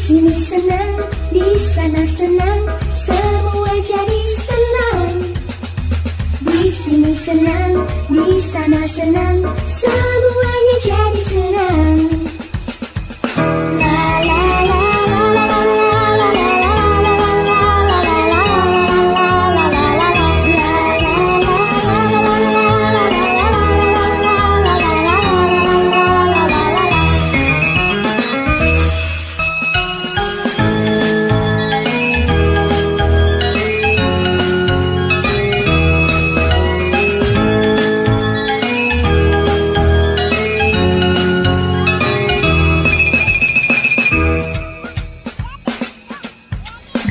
sini senang, di sana senang, semua jadi senang. Di sini senang, di sana senang, semuanya jadi senang.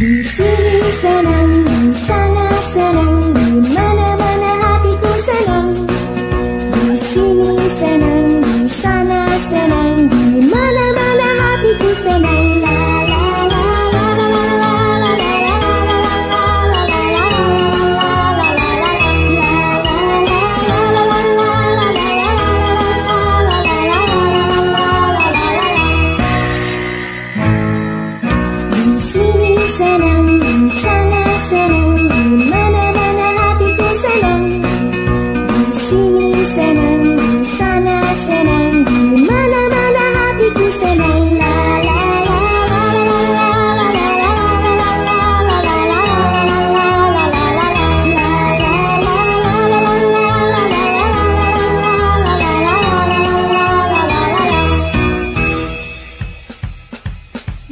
Di sini senang, di sana senang, di mana-mana hatiku senang. Di sini senang, di sana senang, di mana-mana hatiku senang. Senang, di sana senang, di mana-mana hatiku senang. Di sini senang, di sana senang, di mana-mana hatiku senang.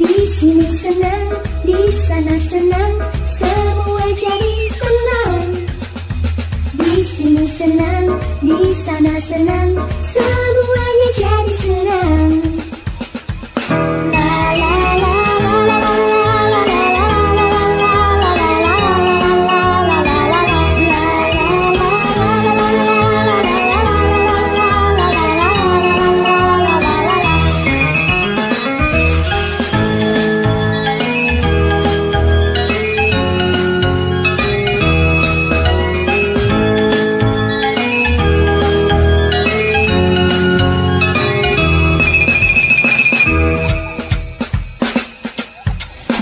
Di sini senang, di sana senang, semua jadi senang. Di sini senang, di sana senang, semuanya jadi senang.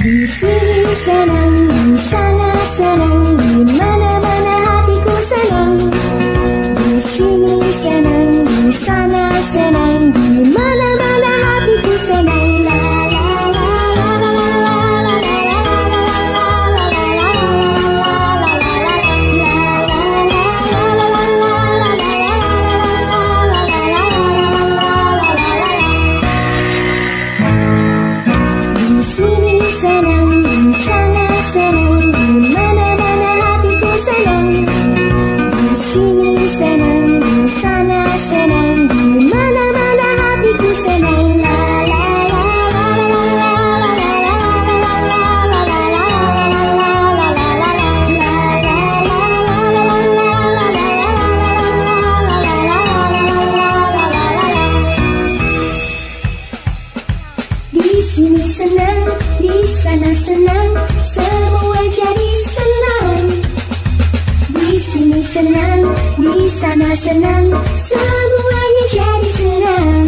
Di sini senang, di sana senang, di mana-mana hatiku senang. Di sini senang, di sana senang, di mana-mana hatiku senang. Di sini senang, di sana senang, semua jadi senang. Di sini senang, di sana senang, semuanya jadi senang.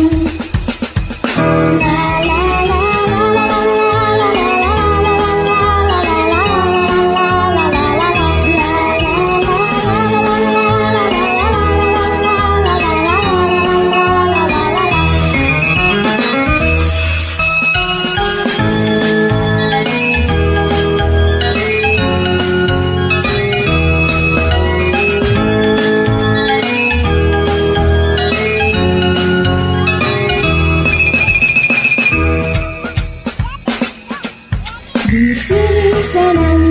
Di sini senang,